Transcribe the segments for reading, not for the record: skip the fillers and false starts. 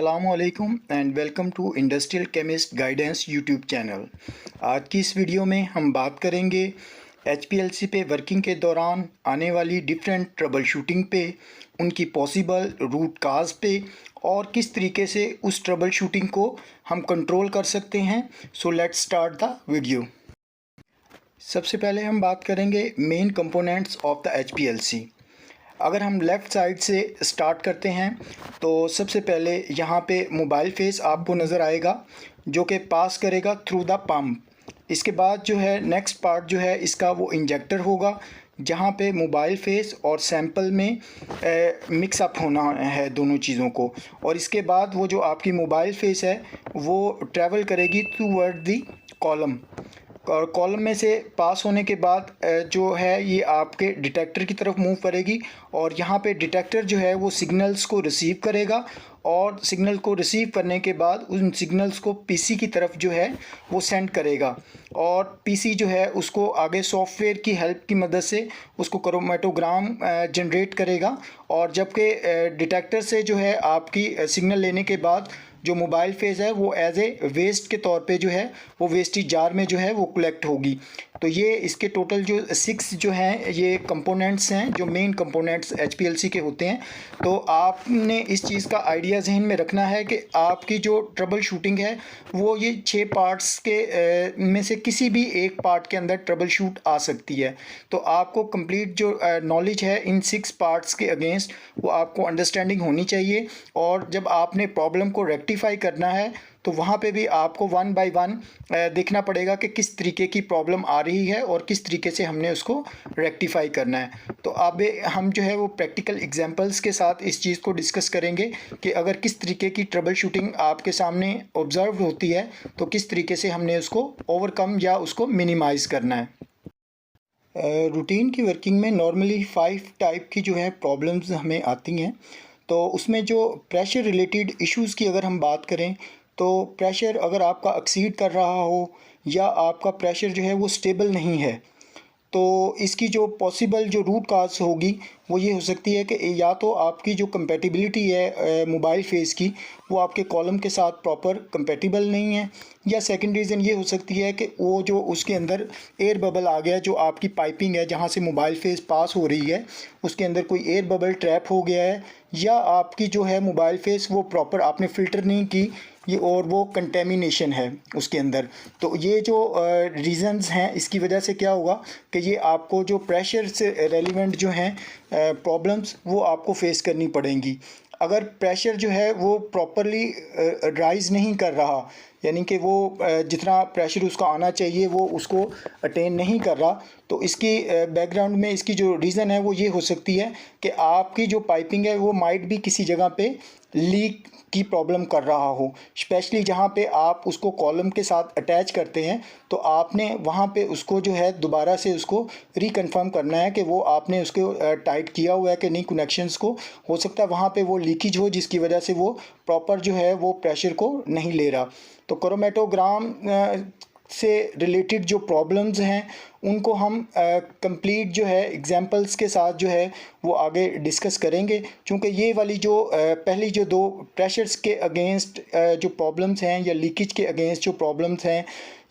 अस्सलामुअलैकुम and welcome to industrial chemist guidance YouTube channel. आज की इस वीडियो में हम बात करेंगे एचपीएलसी पे वर्किंग के दौरान आने वाली डिफरेंट ट्रबल शूटिंग पे, उनकी पॉसिबल रूट काज पे और किस तरीके से उस ट्रबल शूटिंग को हम कंट्रोल कर सकते हैं। So let's start the video. सबसे पहले हम बात करेंगे main components of the HPLC. अगर हम लेफ़्ट साइड से स्टार्ट करते हैं तो सबसे पहले यहाँ पे मोबाइल फेस आपको नज़र आएगा जो कि पास करेगा थ्रू द पंप। इसके बाद जो है नेक्स्ट पार्ट जो है इसका वो इंजेक्टर होगा जहाँ पे मोबाइल फेस और सैंपल में मिक्स अप होना है दोनों चीज़ों को। और इसके बाद वो जो आपकी मोबाइल फेस है वो ट्रैवल करेगी टूवर्ड दी कॉलम, और कॉलम में से पास होने के बाद जो है ये आपके डिटेक्टर की तरफ मूव करेगी और यहाँ पे डिटेक्टर जो है वो सिग्नल्स को रिसीव करेगा और सिग्नल को रिसीव करने के बाद उन सिग्नल्स को पीसी की तरफ जो है वो सेंड करेगा और पीसी जो है उसको आगे सॉफ्टवेयर की हेल्प की मदद से उसको क्रोमेटोग्राम जनरेट करेगा। और जबकि डिटेक्टर से जो है आपकी सिग्नल लेने के बाद जो मोबाइल फेस है वो एज ए वेस्ट के तौर पे जो है वो वेस्टेज जार में जो है वो कलेक्ट होगी। तो ये इसके टोटल जो 6 जो हैं ये कंपोनेंट्स हैं जो मेन कंपोनेंट्स एचपीएलसी के होते हैं। तो आपने इस चीज़ का आइडिया जहन में रखना है कि आपकी जो ट्रबल शूटिंग है वो ये 6 पार्ट्स के में से किसी भी एक पार्ट के अंदर ट्रबल शूट आ सकती है। तो आपको कंप्लीट जो नॉलेज है इन 6 पार्ट्स के अगेंस्ट वो आपको अंडरस्टैंडिंग होनी चाहिए। और जब आपने प्रॉब्लम को रेक्टिफाई करना है तो वहाँ पे भी आपको वन बाय वन देखना पड़ेगा कि किस तरीके की प्रॉब्लम आ रही है और किस तरीके से हमने उसको रेक्टिफाई करना है। तो अब हम जो है वो प्रैक्टिकल एग्जांपल्स के साथ इस चीज़ को डिस्कस करेंगे कि अगर किस तरीके की ट्रबल शूटिंग आपके सामने ऑब्ज़र्व होती है तो किस तरीके से हमने उसको ओवरकम या उसको मिनिमाइज़ करना है। रूटीन की वर्किंग में नॉर्मली 5 टाइप की जो है प्रॉब्लम्स हमें आती हैं। तो उसमें जो प्रेशर रिलेटेड इश्यूज़ की अगर हम बात करें तो प्रेशर अगर आपका एक्सीड कर रहा हो या आपका प्रेशर जो है वो स्टेबल नहीं है तो इसकी जो पॉसिबल जो रूट काज होगी वो ये हो सकती है कि या तो आपकी जो कंपैटिबिलिटी है मोबाइल फेस की वो आपके कॉलम के साथ प्रॉपर कंपैटिबल नहीं है, या सेकंड रीज़न ये हो सकती है कि वो जो उसके अंदर एयर बबल आ गया, जो आपकी पाइपिंग है जहाँ से मोबाइल फेस पास हो रही है उसके अंदर कोई एयर बबल ट्रैप हो गया है, या आपकी जो है मोबाइल फेस वो प्रॉपर आपने फ़िल्टर नहीं की ये और वो कंटेमिनेशन है उसके अंदर। तो ये जो रीज़न्स हैं इसकी वजह से क्या होगा कि ये आपको जो प्रेशर से रेलिवेंट जो हैं प्रॉब्लम्स वो आपको फेस करनी पड़ेंगी। अगर प्रेशर जो है वो प्रॉपरली राइज़ नहीं कर रहा, यानी कि वो जितना प्रेशर उसका आना चाहिए वो उसको अटेन नहीं कर रहा, तो इसकी बैकग्राउंड में इसकी जो रीज़न है वो ये हो सकती है कि आपकी जो पाइपिंग है वो माइट भी किसी जगह पे लीक की प्रॉब्लम कर रहा हो, स्पेशली जहाँ पे आप उसको कॉलम के साथ अटैच करते हैं तो आपने वहाँ पे उसको जो है दोबारा से उसको रिकन्फर्म करना है कि वो आपने उसको टाइट किया हुआ है कि नहीं कनेक्शंस को। हो सकता है वहाँ पे वो लीकेज हो जिसकी वजह से वो प्रॉपर जो है वो प्रेशर को नहीं ले रहा। तो क्रोमेटोग्राम से रिलेटेड जो प्रॉब्लम्स हैं उनको हम कंप्लीट जो है एग्जांपल्स के साथ जो है वो आगे डिस्कस करेंगे, क्योंकि ये वाली जो पहली जो 2 प्रेशर्स के अगेंस्ट जो प्रॉब्लम्स हैं या लीकेज के अगेंस्ट जो प्रॉब्लम्स हैं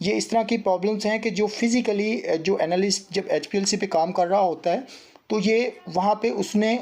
ये इस तरह की प्रॉब्लम्स हैं कि जो फिज़िकली जो एनालिस्ट जब एचपीएलसी पे काम कर रहा होता है तो ये वहाँ पे उसने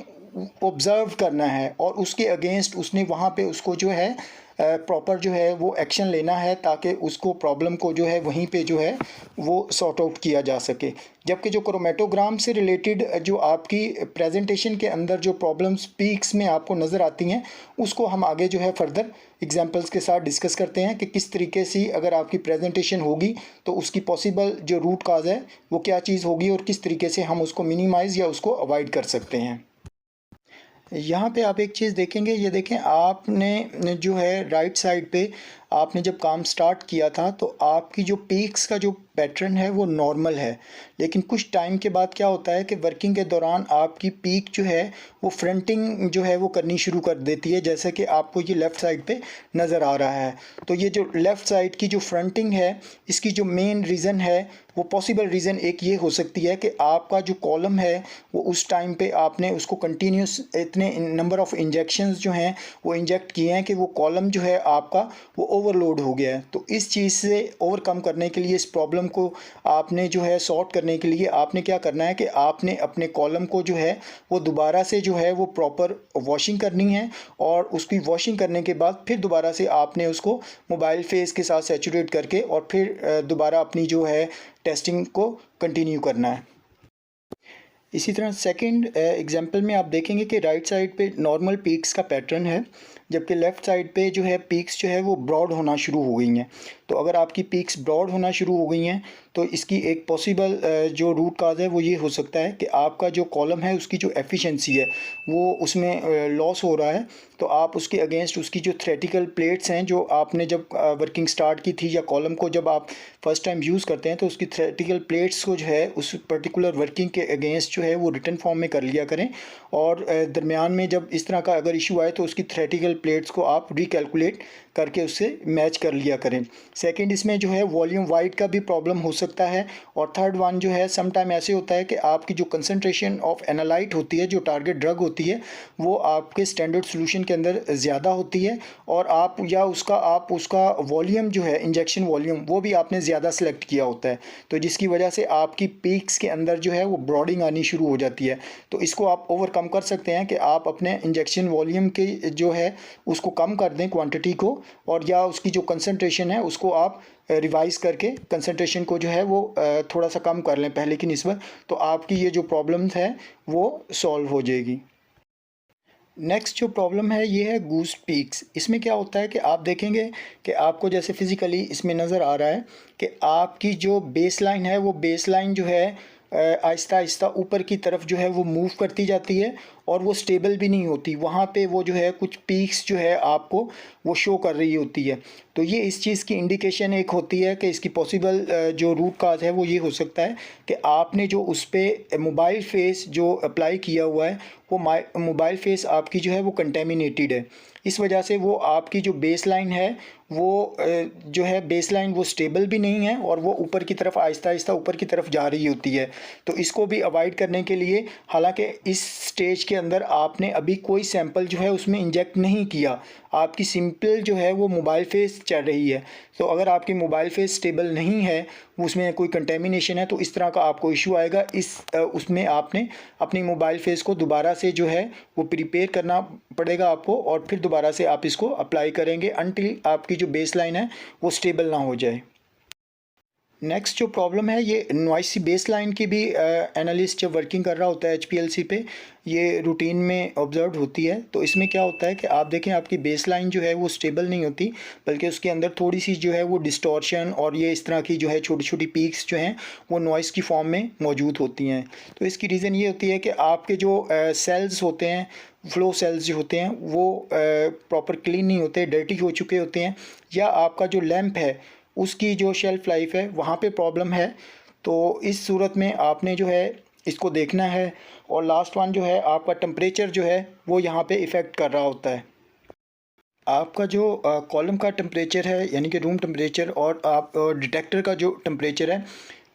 ऑब्ज़र्व करना है और उसके अगेंस्ट उसने वहाँ पे उसको जो है प्रॉपर जो है वो एक्शन लेना है ताकि उसको प्रॉब्लम को जो है वहीं पे जो है वो सॉर्ट आउट किया जा सके। जबकि जो क्रोमेटोग्राम से रिलेटेड जो आपकी प्रेजेंटेशन के अंदर जो प्रॉब्लम्स पीक्स में आपको नज़र आती हैं उसको हम आगे जो है फर्दर एग्जांपल्स के साथ डिस्कस करते हैं कि किस तरीके से अगर आपकी प्रेजेंटेशन होगी तो उसकी पॉसिबल जो रूट काज है वो क्या चीज़ होगी और किस तरीके से हम उसको मिनिमाइज़ या उसको अवॉइड कर सकते हैं। यहाँ पे आप एक चीज़ देखेंगे, ये देखें आपने जो है राइट साइड पे आपने जब काम स्टार्ट किया था तो आपकी जो पीक्स का जो पैटर्न है वो नॉर्मल है, लेकिन कुछ टाइम के बाद क्या होता है कि वर्किंग के दौरान आपकी पीक जो है वो फ्रंटिंग जो है वो करनी शुरू कर देती है, जैसे कि आपको ये लेफ़्ट साइड पे नज़र आ रहा है। तो ये जो लेफ़्ट साइड की जो फ्रंटिंग है, इसकी जो मेन रीज़न है वो पॉसिबल रीज़न एक ये हो सकती है कि आपका जो कॉलम है वो उस टाइम पे आपने उसको कंटिन्यूस इतने नंबर ऑफ़ इंजेक्शंस जो हैं वो इंजेक्ट किए हैं कि वो कॉलम जो है आपका वो ओवरलोड हो गया है। तो इस चीज़ से ओवरकम करने के लिए, इस प्रॉब्लम को आपने जो है सॉर्ट करने के लिए आपने क्या करना है कि आपने अपने कॉलम को जो है वो दोबारा से जो है वो प्रॉपर वॉशिंग करनी है, और उसकी वॉशिंग करने के बाद फिर दोबारा से आपने उसको मोबाइल फेस के साथ सैचुरेट करके और फिर दोबारा अपनी जो है टेस्टिंग को कंटिन्यू करना है। इसी तरह सेकंड एग्जांपल में आप देखेंगे कि राइट साइड पे नॉर्मल पीक्स का पैटर्न है, जबकि लेफ़्ट साइड पे जो है पीक्स जो है वो ब्रॉड होना शुरू हो गई हैं। तो अगर आपकी पीक्स ब्रॉड होना शुरू हो गई हैं तो इसकी एक पॉसिबल जो रूट काज है वो ये हो सकता है कि आपका जो कॉलम है उसकी जो एफिशिएंसी है वो उसमें लॉस हो रहा है। तो आप उसके अगेंस्ट उसकी जो थ्रेटिकल प्लेट्स हैं जो आपने जब वर्किंग स्टार्ट की थी, या कॉलम को जब आप फर्स्ट टाइम यूज़ करते हैं, तो उसकी थ्रेटिकल प्लेट्स को जो है उस पर्टिकुलर वर्किंग के अगेंस्ट जो है वो रिटन फॉर्म में कर लिया करें, और दरमियान में जब इस तरह का अगर इशू आए तो उसकी थ्रेटिकल प्लेट्स को आप रिकैलकुलेट करके उससे मैच कर लिया करें। सेकंड, इसमें जो है वॉल्यूम वाइड का भी प्रॉब्लम हो सकता है। और थर्ड वन जो है, सम टाइम ऐसे होता है कि आपकी जो कंसंट्रेशन ऑफ एनालाइट होती है, जो टारगेट ड्रग होती है, वो आपके स्टैंडर्ड सॉल्यूशन के अंदर ज़्यादा होती है, और आप उसका वॉल्यूम जो है, इंजेक्शन वॉल्यूम, वो भी आपने ज़्यादा सेलेक्ट किया होता है, तो जिसकी वजह से आपकी पीक्स के अंदर जो है वो ब्रॉडिंग आनी शुरू हो जाती है। तो इसको आप ओवरकम कर सकते हैं कि आप अपने इंजेक्शन वॉल्यूम के जो है उसको कम कर दें, क्वांटिटी को, और या उसकी जो कंसंट्रेशन है उसको आप रिवाइज़ करके कंसंट्रेशन को जो है वो थोड़ा सा कम कर लें पहले की निस्बत, तो आपकी ये जो प्रॉब्लम्स है वो सॉल्व हो जाएगी। नेक्स्ट जो प्रॉब्लम है ये है गूस्ट पीक्स। इसमें क्या होता है कि आप देखेंगे कि आपको जैसे फिज़िकली इसमें नज़र आ रहा है कि आपकी जो बेस लाइन है वो बेस लाइन जो है आहिस्ता आहिस्ता ऊपर की तरफ जो है वो मूव करती जाती है, और वो स्टेबल भी नहीं होती। वहाँ पे वो जो है कुछ पीक्स जो है आपको वो शो कर रही होती है। तो ये इस चीज़ की इंडिकेशन एक होती है कि इसकी पॉसिबल जो रूट काज है वो ये हो सकता है कि आपने जो उस पर मोबाइल फेस जो अप्लाई किया हुआ है वो मोबाइल फेस आपकी जो है वो कंटेमिनेटेड है। इस वजह से वो आपकी जो बेस लाइन है वो जो है बेस लाइन वो स्टेबल भी नहीं है, और वो ऊपर की तरफ आहिस्ता आहिस्ता ऊपर की तरफ जा रही होती है। तो इसको भी अवॉइड करने के लिए, हालांकि इस स्टेज के अंदर आपने अभी कोई सैंपल जो है उसमें इंजेक्ट नहीं किया, आपकी सिंपल जो है वो मोबाइल फेस चल रही है, तो अगर आपकी मोबाइल फेस स्टेबल नहीं है, उसमें कोई कंटेमिनेशन है, तो इस तरह का आपको इशू आएगा। उसमें आपने अपनी मोबाइल फेस को दोबारा से जो है वो प्रिपेयर करना पड़ेगा आपको, और फिर दोबारा से आप इसको अप्लाई करेंगे अनटिल आपकी जो बेस लाइन है वो स्टेबल ना हो जाए। नेक्स्ट जो प्रॉब्लम है ये नॉइसी बेस लाइन की भी एनालिस्ट जब वर्किंग कर रहा होता है एचपीएलसी पे, ये रूटीन में ऑब्जर्व होती है। तो इसमें क्या होता है कि आप देखें आपकी बेस लाइन जो है वो स्टेबल नहीं होती, बल्कि उसके अंदर थोड़ी सी जो है वो डिस्टॉर्शन और ये इस तरह की जो है छोटी छोटी पीक्स जो हैं वो नॉइस की फॉर्म में मौजूद होती हैं। तो इसकी रीज़न ये होती है कि आपके जो सेल्स होते हैं, फ्लो सेल्स जो होते हैं वो प्रॉपर क्लीन नहीं होते, डर्टी हो चुके होते हैं, या आपका जो लैंप है उसकी जो शेल्फ़ लाइफ है वहाँ पे प्रॉब्लम है। तो इस सूरत में आपने जो है इसको देखना है। और लास्ट वन जो है आपका टेम्परेचर जो है वो यहाँ पे इफ़ेक्ट कर रहा होता है। आपका जो कॉलम का टेम्परेचर है, यानी कि रूम टेम्परेचर, और आप डिटेक्टर का जो टेम्परेचर है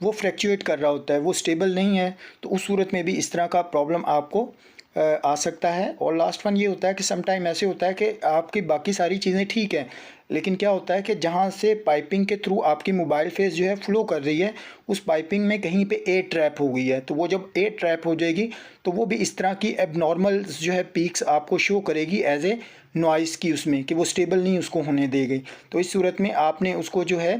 वो फ्लक्चुएट कर रहा होता है, वो स्टेबल नहीं है। तो उस सूरत में भी इस तरह का प्रॉब्लम आपको आ सकता है। और लास्ट वन ये होता है कि सम टाइम ऐसे होता है कि आपकी बाकी सारी चीज़ें ठीक हैं, लेकिन क्या होता है कि जहाँ से पाइपिंग के थ्रू आपकी मोबाइल फेस जो है फ़्लो कर रही है, उस पाइपिंग में कहीं पे एयर ट्रैप हो गई है। तो वो जब एयर ट्रैप हो जाएगी तो वो भी इस तरह की एबनॉर्मल जो है पीक्स आपको शो करेगी एज ए नॉइस की, उसमें कि वो स्टेबल नहीं उसको होने देगी। तो इस सूरत में आपने उसको जो है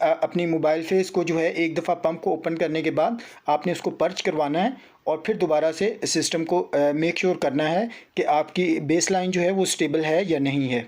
अपनी मोबाइल फेस को जो है एक दफ़ा पंप को ओपन करने के बाद आपने उसको पर्च करवाना है, और फिर दोबारा से सिस्टम को मेक श्योर करना है कि आपकी बेस लाइन जो है वो स्टेबल है या नहीं है।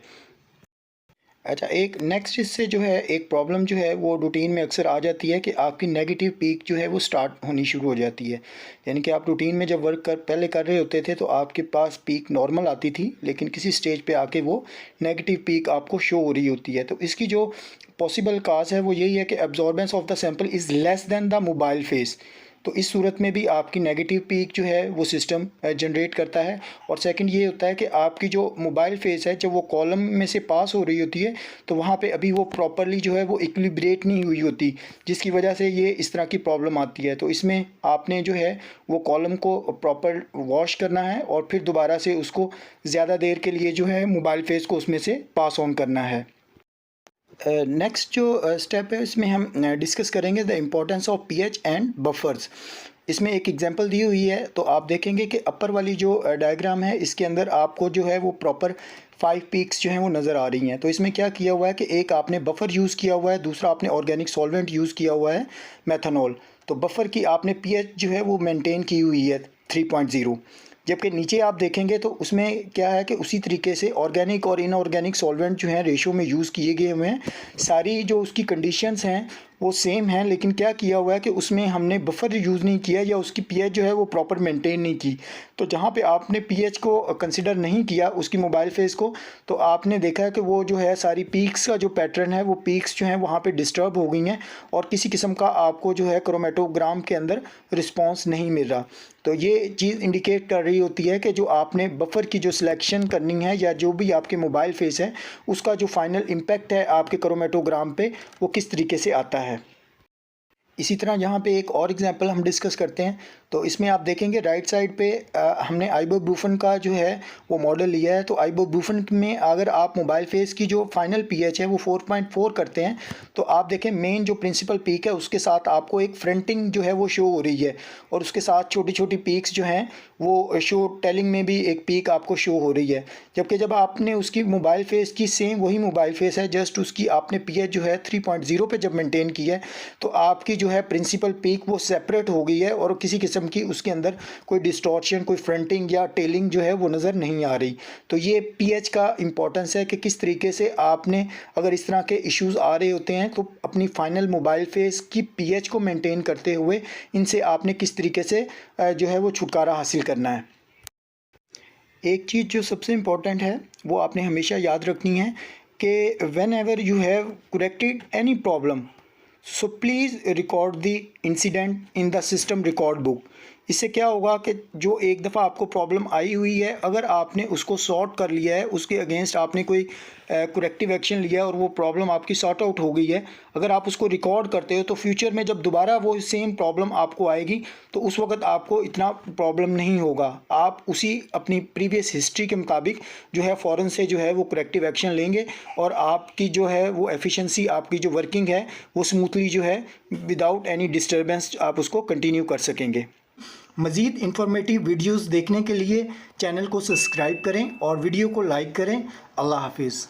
अच्छा, एक नेक्स्ट इससे जो है एक प्रॉब्लम जो है वो रूटीन में अक्सर आ जाती है कि आपकी नेगेटिव पीक जो है वो स्टार्ट होनी शुरू हो जाती है। यानी कि आप रूटीन में जब वर्क पहले कर रहे होते थे तो आपके पास पीक नॉर्मल आती थी, लेकिन किसी स्टेज पे आके वो नेगेटिव पीक आपको शो हो रही होती है। तो इसकी जो पॉसिबल काज है वो यही है कि absorbance of the sample is less than the mobile face. तो इस सूरत में भी आपकी नेगेटिव पीक जो है वो सिस्टम जनरेट करता है। और सेकंड ये होता है कि आपकी जो मोबाइल फेस है जब वो कॉलम में से पास हो रही होती है तो वहाँ पे अभी वो प्रॉपरली जो है वो इक्विलिब्रेट नहीं हुई होती, जिसकी वजह से ये इस तरह की प्रॉब्लम आती है। तो इसमें आपने जो है वो कॉलम को प्रॉपर वॉश करना है और फिर दोबारा से उसको ज़्यादा देर के लिए जो है मोबाइल फेस को उसमें से पास ऑन करना है। नेक्स्ट जो स्टेप है इसमें हम डिस्कस करेंगे the importance of pH and buffers. इसमें एक एग्जांपल दी हुई है तो आप देखेंगे कि अपर वाली जो डायग्राम है इसके अंदर आपको जो है वो प्रॉपर 5 पीक्स जो हैं वो नज़र आ रही हैं। तो इसमें क्या किया हुआ है कि एक आपने बफर यूज़ किया हुआ है, दूसरा आपने ऑर्गेनिक सॉल्वेंट यूज़ किया हुआ है मेथनॉल। तो बफर की आपने पीएच जो है वो मेंटेन की हुई है 3.0, जबकि नीचे आप देखेंगे तो उसमें क्या है कि उसी तरीके से ऑर्गेनिक और इनऑर्गेनिक सॉल्वेंट जो हैं रेशो में यूज़ किए गए हुए हैं। सारी जो उसकी कंडीशंस हैं वो सेम हैं, लेकिन क्या किया हुआ है कि उसमें हमने बफर यूज़ नहीं किया या उसकी पीएच जो है वो प्रॉपर मेंटेन नहीं की। तो जहाँ पे आपने पीएच को कंसिडर नहीं किया उसकी मोबाइल फेस को, तो आपने देखा है कि वो जो है सारी पीक्स का जो पैटर्न है वो पीक्स जो हैं वहाँ पे डिस्टर्ब हो गई हैं और किसी किस्म का आपको जो है क्रोमेटोग्राम के अंदर रिस्पॉन्स नहीं मिल रहा। तो ये चीज़ इंडिकेट कर रही होती है कि जो आपने बफर की जो सिलेक्शन करनी है या जो भी आपके मोबाइल फेस है उसका जो फाइनल इम्पैक्ट है आपके क्रोमेटोग्राम पे वो किस तरीके से आता है। इसी तरह यहाँ पे एक और एग्जांपल हम डिस्कस करते हैं। तो इसमें आप देखेंगे राइट साइड पे हमने आइबोब्रूफन का जो है वो मॉडल लिया है। तो आइबोब्रूफन में अगर आप मोबाइल फेस की जो फाइनल पीएच है वो 4.4 करते हैं तो आप देखें मेन जो प्रिंसिपल पीक है उसके साथ आपको एक फ्रंटिंग जो है वो शो हो रही है और उसके साथ छोटी छोटी पीक्स जो हैं वो शो टेलिंग में भी एक पीक आपको शो हो रही है। जबकि जब आपने उसकी मोबाइल फेस की सेम वही मोबाइल फेस है, जस्ट उसकी आपने पीएच जो है 3.0 पे जब मेंटेन की है तो आपकी जो है प्रिंसिपल पीक वो सेपरेट हो गई है और किसी किस्म की उसके अंदर कोई डिस्टॉर्शन, कोई फ्रंटिंग या टेलिंग जो है वो नज़र नहीं आ रही। तो ये पीएच का इम्पोर्टेंस है कि किस तरीके से आपने अगर इस तरह के इश्यूज़ आ रहे होते हैं तो अपनी फाइनल मोबाइल फेस की पीएच को मेंटेन करते हुए इनसे आपने किस तरीके से जो है वो छुटकारा हासिल करना है। एक चीज़ जो सबसे इम्पोर्टेंट है वो आपने हमेशा याद रखनी है कि when ever you have corrected any problem so please record the incident in the system record book. इससे क्या होगा कि जो एक दफ़ा आपको प्रॉब्लम आई हुई है अगर आपने उसको सॉर्ट कर लिया है, उसके अगेंस्ट आपने कोई करेक्टिव एक्शन लिया है और वो प्रॉब्लम आपकी सॉर्ट आउट हो गई है, अगर आप उसको रिकॉर्ड करते हो तो फ्यूचर में जब दोबारा वो सेम प्रॉब्लम आपको आएगी तो उस वक्त आपको इतना प्रॉब्लम नहीं होगा। आप उसी अपनी प्रीवियस हिस्ट्री के मुताबिक जो है फ़ौरन से जो है वो करेक्टिव एक्शन लेंगे और आपकी जो है वो एफिशिएंसी, आपकी जो वर्किंग है वो स्मूथली जो है विदाउट एनी डिस्टर्बेंस आप उसको कंटिन्यू कर सकेंगे। मज़ीद इंफॉर्मेटिव वीडियोस देखने के लिए चैनल को सब्सक्राइब करें और वीडियो को लाइक करें। अल्लाह हाफिज़।